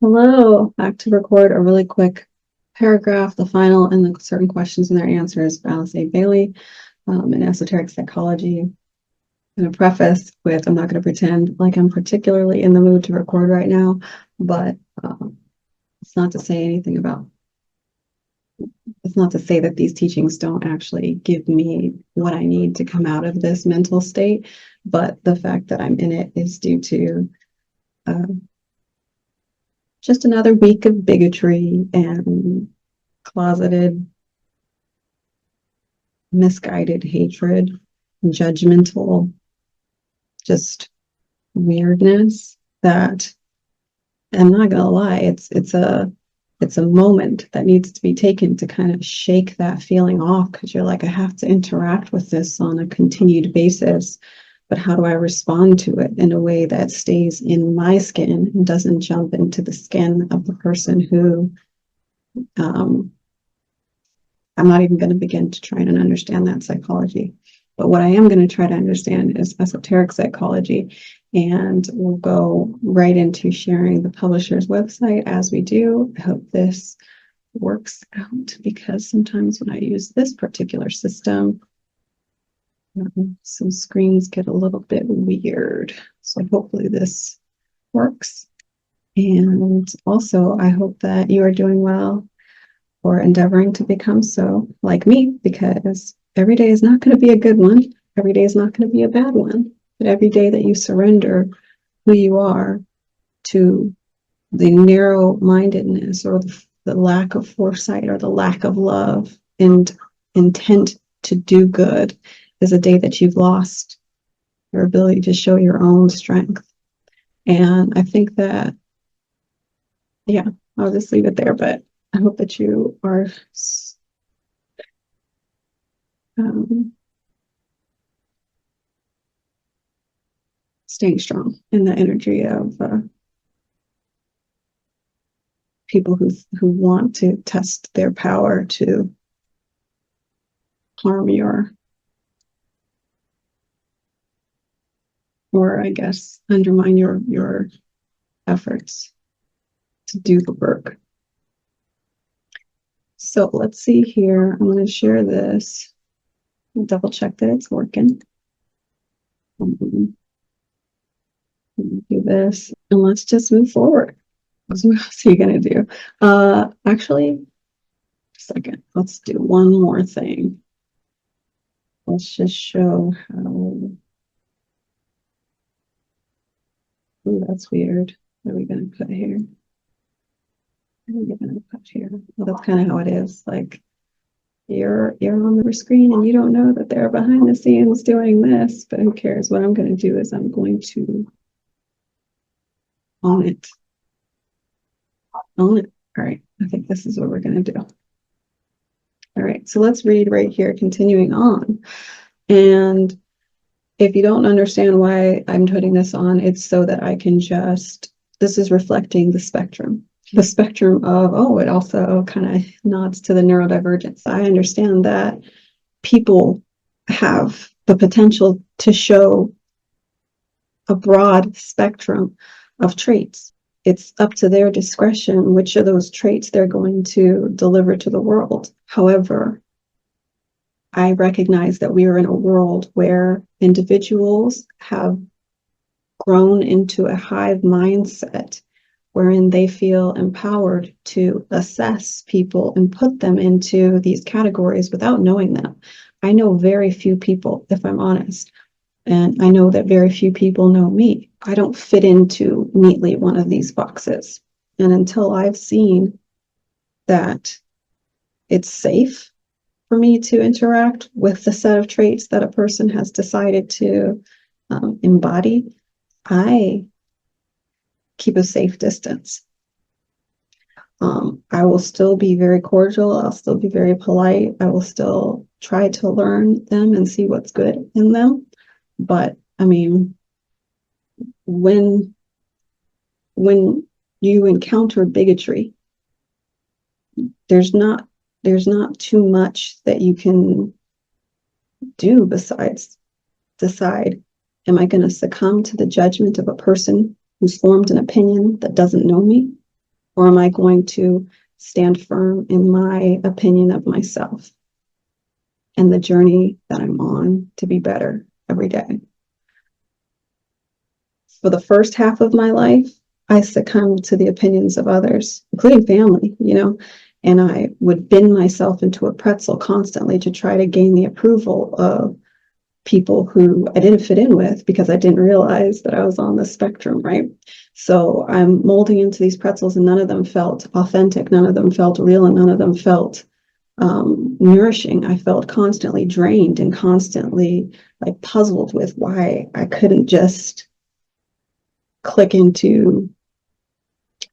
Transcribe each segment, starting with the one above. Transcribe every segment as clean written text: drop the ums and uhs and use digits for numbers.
Hello, back to record a really quick paragraph, the final, and the certain questions and their answers by Alice A. Bailey in Esoteric Psychology. I'm going to preface with, I'm not going to pretend like I'm particularly in the mood to record right now, but it's not to say anything about, it's not to say that these teachings don't actually give me what I need to come out of this mental state, but the fact that I'm in it is due to just another week of bigotry and closeted, misguided hatred, judgmental, just weirdness that I'm not gonna lie, it's a moment that needs to be taken to kind of shake that feeling off, because you're like, I have to interact with this on a continued basis, but how do I respond to it in a way that stays in my skin and doesn't jump into the skin of the person who I'm not even going to begin to try and understand that psychology. But what I am going to try to understand is esoteric psychology. And we'll go right into sharing the publisher's website as we do. I hope this works out, because sometimes when I use this particular system, some screens get a little bit weird. So hopefully this works. And also, I hope that you are doing well or endeavoring to become so, like me, because every day is not going to be a good one. Every day is not going to be a bad one. But every day that you surrender who you are to the narrow-mindedness or the lack of foresight or the lack of love and intent to do good is a day that you've lost your ability to show your own strength. And I think that, yeah, I'll just leave it there, but I hope that you are staying strong in the energy of people who want to test their power to harm or I guess undermine your efforts to do the work. So let's see here. I'm going to share this. I'll double check that it's working. Do this, and let's just move forward. What else are you going to do? Actually, a second. Let's do one more thing. Let's just show how. Oh, that's weird. What are we going to put here? What are we going to put here? Well, that's kind of how it is. Like, you're on the screen and you don't know that they're behind the scenes doing this, but who cares? What I'm going to do is I'm going to own it. Own it. All right. I think this is what we're going to do. All right. So let's read right here, continuing on. And if you don't understand why I'm putting this on, it's so that I can this is reflecting the spectrum. The spectrum of, it also kind of nods to the neurodivergence. I understand that people have the potential to show a broad spectrum of traits. It's up to their discretion which of those traits they're going to deliver to the world. However, I recognize that we are in a world where individuals have grown into a hive mindset wherein they feel empowered to assess people and put them into these categories without knowing them. I know very few people, if I'm honest, and I know that very few people know me. I don't fit into neatly one of these boxes. And until I've seen that it's safe for me to interact with the set of traits that a person has decided to embody, I keep a safe distance. I will still be very cordial. I'll still be very polite. I will still try to learn them and see what's good in them. But I mean, when you encounter bigotry, there's not too much that you can do besides decide, am I going to succumb to the judgment of a person who's formed an opinion that doesn't know me? Or am I going to stand firm in my opinion of myself and the journey that I'm on to be better every day? For the first half of my life, I succumbed to the opinions of others, including family, and I would bend myself into a pretzel constantly to try to gain the approval of people who I didn't fit in with because I didn't realize that I was on the spectrum, right? So I'm molding into these pretzels, and none of them felt authentic, none of them felt real, and none of them felt nourishing. I felt constantly drained and constantly like puzzled with why I couldn't just click into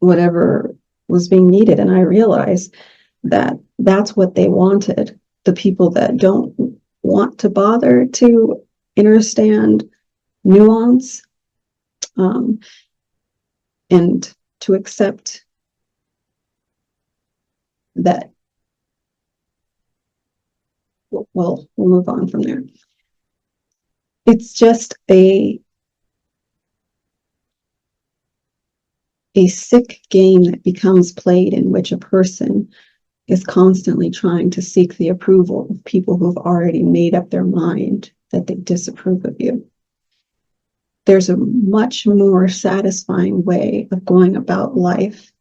whatever was being needed. And I realized that that's what they wanted. The people that don't want to bother to understand nuance, and to accept that, well, we'll move on from there. It's just a sick game that becomes played in which a person is constantly trying to seek the approval of people who've already made up their mind that they disapprove of you. There's a much more satisfying way of going about life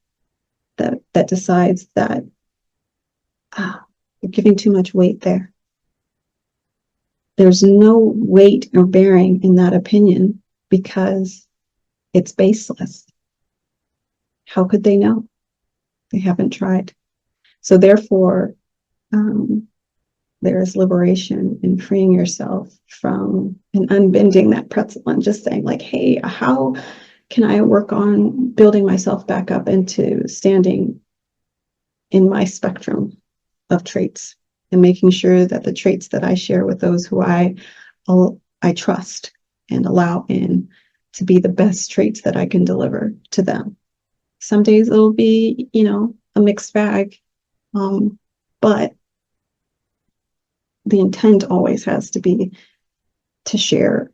that decides that you're giving too much weight there. There's no weight or bearing in that opinion because it's baseless. How could they know? They haven't tried. So therefore, there is liberation in freeing yourself from and unbending that pretzel and just saying like, hey, how can I work on building myself back up into standing in my spectrum of traits and making sure that the traits that I share with those who I trust and allow in to be the best traits that I can deliver to them. Some days it'll be, a mixed bag, but the intent always has to be to share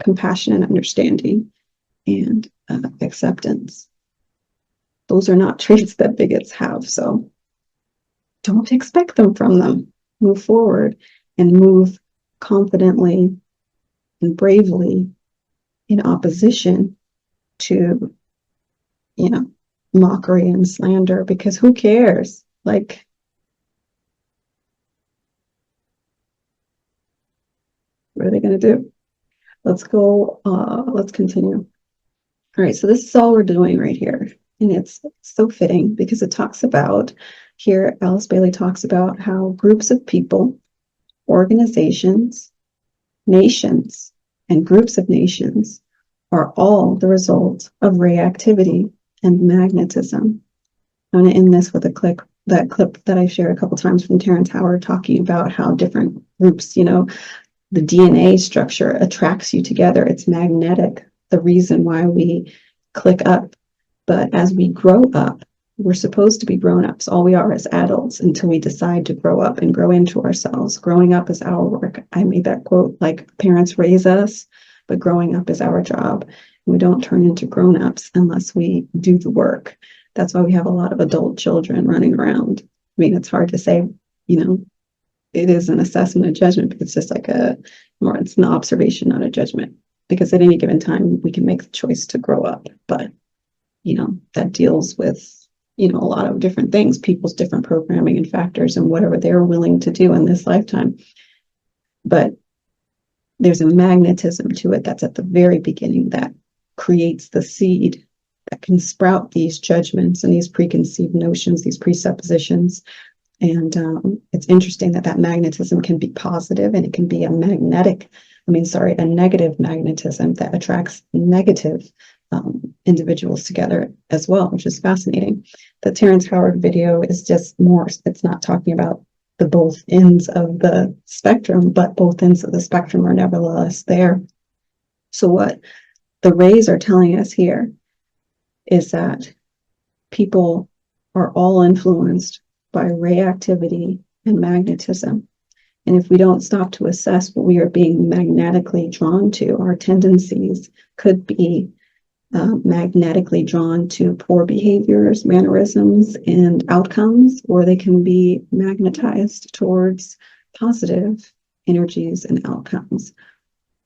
compassion and understanding and acceptance. Those are not traits that bigots have, so don't expect them from them. Move forward and move confidently and bravely in opposition to, mockery and slander, because who cares? Like, what are they going to do? Let's go, let's continue. All right, so this is all we're doing right here. And it's so fitting because it talks about, here, Alice Bailey talks about how groups of people, organizations, nations, and groups of nations are all the result of reactivity and magnetism. I'm going to end this with that clip that I shared a couple times from Terrence Howard talking about how different groups, the DNA structure attracts you together. It's magnetic, the reason why we click up. But as we grow up, we're supposed to be grown-ups. All we are is adults until we decide to grow up and grow into ourselves. Growing up is our work. I made that quote, like, parents raise us, but growing up is our job. We don't turn into grown-ups unless we do the work. That's why we have a lot of adult children running around. I mean, it's hard to say, it is an assessment of judgment, but it's just like it's an observation, not a judgment. Because at any given time, we can make the choice to grow up. But, that deals with, a lot of different things, people's different programming and factors and whatever they're willing to do in this lifetime. But there's a magnetism to it that's at the very beginning that creates the seed that can sprout these judgments and these preconceived notions, these presuppositions. And it's interesting that magnetism can be positive, and it can be a negative magnetism that attracts negative individuals together as well, which is fascinating. The Terrence Howard video is just more, it's not talking about the both ends of the spectrum, but both ends of the spectrum are nevertheless there. So what the rays are telling us here is that people are all influenced by reactivity and magnetism. And if we don't stop to assess what we are being magnetically drawn to, our tendencies could be magnetically drawn to poor behaviors, mannerisms, and outcomes, or they can be magnetized towards positive energies and outcomes.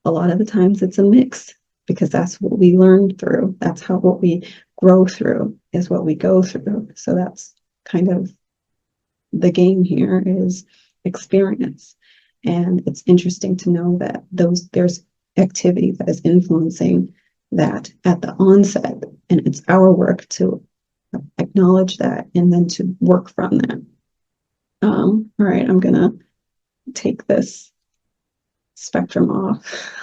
A lot of the times it's a mix, because that's what we learn through. That's how what we grow through is what we go through. So that's kind of the game here, is experience. And it's interesting to know that there's activity that is influencing that at the onset, and it's our work to acknowledge that and then to work from that. All right, I'm gonna take this spectrum off.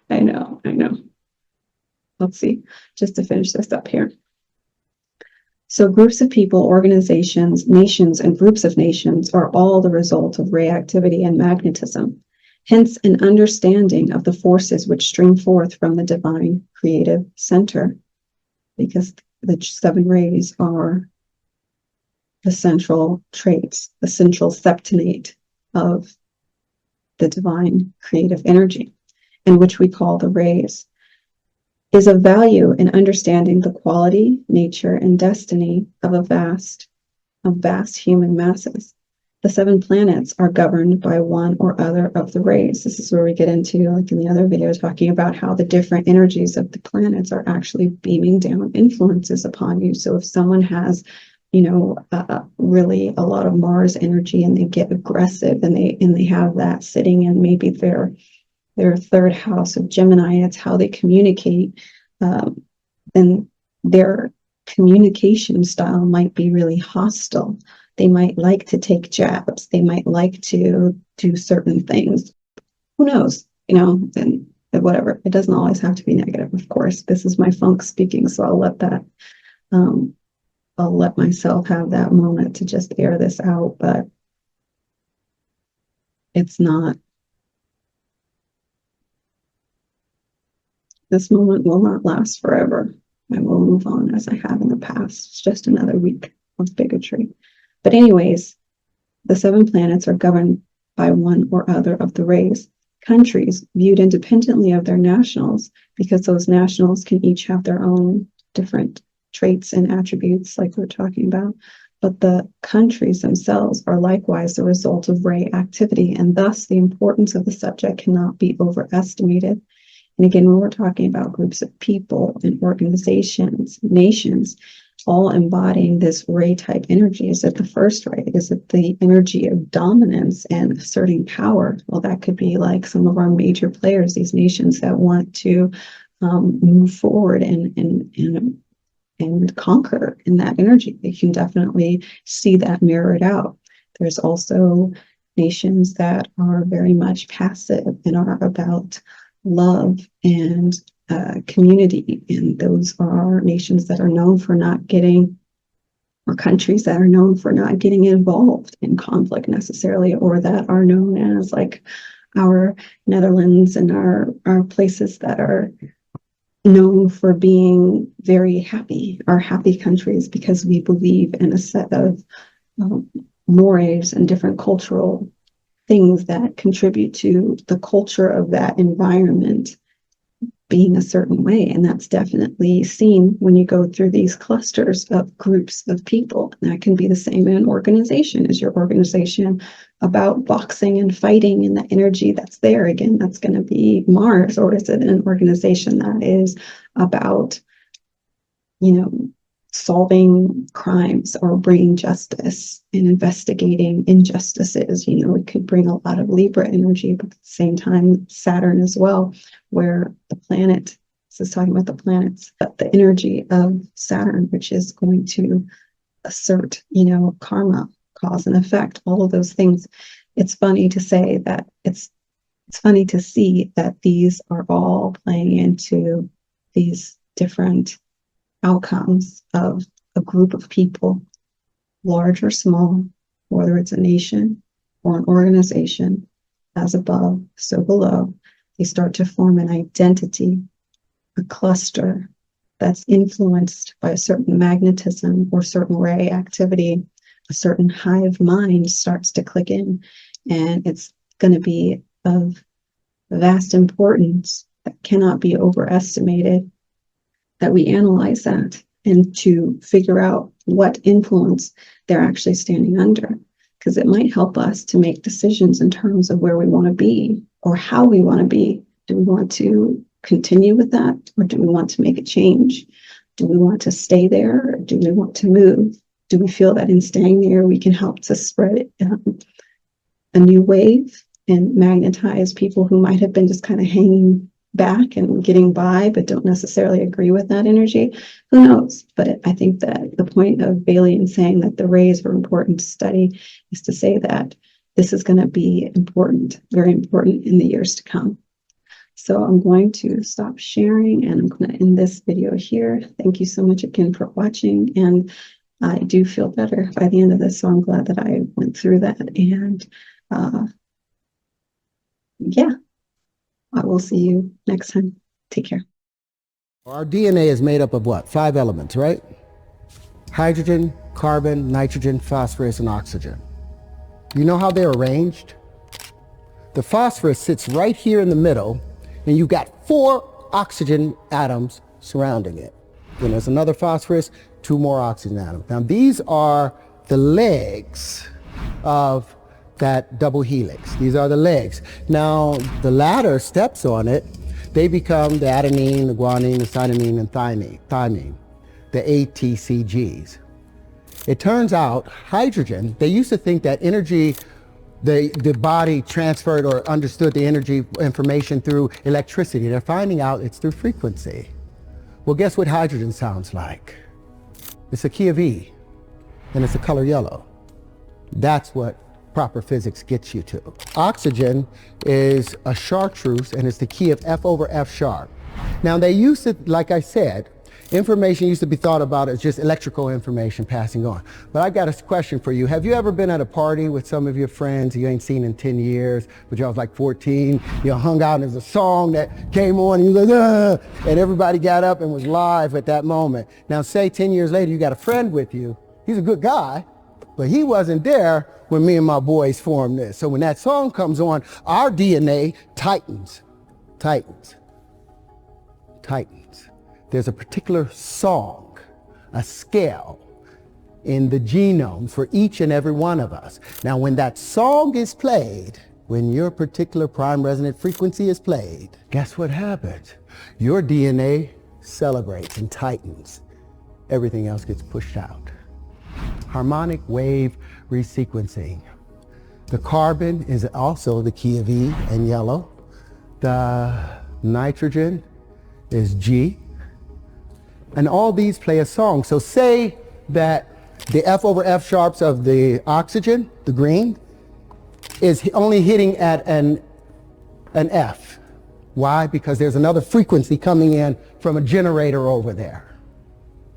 I know. Let's see, just to finish this up here. So groups of people, organizations, nations, and groups of nations are all the result of reactivity and magnetism. Hence, an understanding of the forces which stream forth from the divine creative center, because the 7 rays are the central traits, the central septonate of the divine creative energy, and which we call the rays, is of value in understanding the quality, nature, and destiny of vast human masses. The 7 planets are governed by one or other of the rays. This is where we get into, like in the other video, talking about how the different energies of the planets are actually beaming down influences upon you. So if someone has, really a lot of Mars energy, and they get aggressive, and they have that sitting in maybe their 3rd house of Gemini, it's how they communicate, then their communication style might be really hostile. They might like to take jabs. They might like to do certain things. Who knows? And whatever. It doesn't always have to be negative, of course. This is my funk speaking, so I'll let that, I'll let myself have that moment to just air this out, but it's not. This moment will not last forever. I will move on as I have in the past. It's just another week of bigotry. But anyways, the 7 planets are governed by one or other of the rays. Countries viewed independently of their nationals, because those nationals can each have their own different traits and attributes, like we're talking about. But the countries themselves are likewise the result of ray activity, and thus the importance of the subject cannot be overestimated. And again, when we're talking about groups of people and organizations, nations, all embodying this ray type energy, is it the first ray? Is it the energy of dominance and asserting power? Well, that could be like some of our major players, these nations that want to move forward and conquer in that energy. They can definitely see that mirrored out. There's also nations that are very much passive and are about love and community, and those are nations that are known for not getting, or countries that are known for not getting involved in conflict necessarily, or that are known as like our Netherlands and our places that are known for being very happy, are happy countries, because we believe in a set of mores and different cultural things that contribute to the culture of that environment being a certain way. And that's definitely seen when you go through these clusters of groups of people. And that can be the same in an organization. Is your organization about boxing and fighting and the energy that's there? Again, that's going to be Mars. Or is it an organization that is about, solving crimes or bringing justice and investigating injustices? It could bring a lot of Libra energy, but at the same time, Saturn as well, where the planet, this is talking about the planets, but the energy of Saturn, which is going to assert, karma, cause and effect, all of those things. It's funny to say that it's funny to see that these are all playing into these different outcomes of a group of people, large or small, whether it's a nation or an organization, as above, so below. They start to form an identity, a cluster that's influenced by a certain magnetism or certain ray activity. A certain hive mind starts to click in, and it's going to be of vast importance that cannot be overestimated. that we analyze that and to figure out what influence they're actually standing under, because it might help us to make decisions in terms of where we want to be or how we want to be. Do we want to continue with that, or do we want to make a change? Do we want to stay there, or do we want to move? Do we feel that in staying there, we can help to spread a new wave and magnetize people who might have been just kind of hanging back and getting by, but don't necessarily agree with that energy? Who knows? But I think that the point of Bailey in saying that the rays were important to study is to say that this is going to be important, very important in the years to come. So I'm going to stop sharing and I'm going to end this video here. Thank you so much again for watching. And I do feel better by the end of this, so I'm glad that I went through that. And yeah, I will see you next time. Take care. Our DNA is made up of what? 5 elements, right? Hydrogen, carbon, nitrogen, phosphorus, and oxygen. You know how they're arranged? The phosphorus sits right here in the middle, and you've got 4 oxygen atoms surrounding it. Then there's another phosphorus, 2 more oxygen atoms. Now these are the legs of that double helix. These are the legs. Now the ladder steps on it, they become the adenine, the guanine, the cytosine, and thymine, the ATCGs. It turns out hydrogen, they used to think that energy, the body transferred or understood the energy information through electricity. They're finding out it's through frequency. Well, guess what hydrogen sounds like? It's a key of E, and it's the color yellow. That's what proper physics gets you to. Oxygen is a chartreuse, and it's the key of F over F sharp. Now they used to, like I said, information used to be thought about as just electrical information passing on. But I've got a question for you. Have you ever been at a party with some of your friends you ain't seen in 10 years, but y'all was like 14, you hung out and there's a song that came on and you was like, and everybody got up and was live at that moment. Now say 10 years later you got a friend with you, he's a good guy, but he wasn't there when me and my boys formed this. So when that song comes on, our DNA tightens. There's a particular song, a scale in the genome for each and every one of us. Now when that song is played, when your particular prime resonant frequency is played, guess what happens? Your DNA celebrates and tightens. Everything else gets pushed out. Harmonic wave resequencing. The carbon is also the key of E and yellow. The nitrogen is G. And all these play a song. So say that the F over F sharps of the oxygen, the green, is only hitting at an F. Why? Because there's another frequency coming in from a generator over there.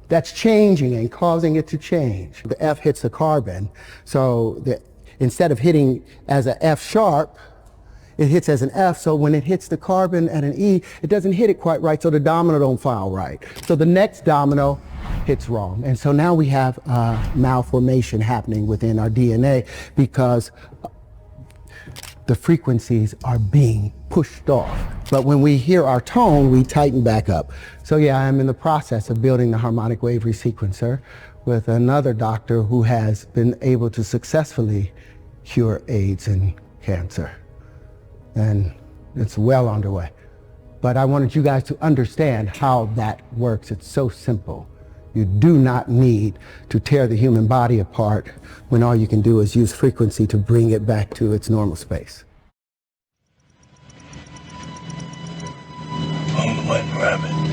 That's changing and causing it to change. The F hits the carbon, so instead of hitting as an F sharp, it hits as an F, so when it hits the carbon at an E, it doesn't hit it quite right, so the domino don't file right. So the next domino hits wrong. And so now we have malformation happening within our DNA because the frequencies are being pushed off. But when we hear our tone, we tighten back up. So yeah, I'm in the process of building the harmonic wave resequencer with another doctor who has been able to successfully cure AIDS and cancer. And it's well underway. But I wanted you guys to understand how that works. It's so simple. You do not need to tear the human body apart when all you can do is use frequency to bring it back to its normal space. White rabbit.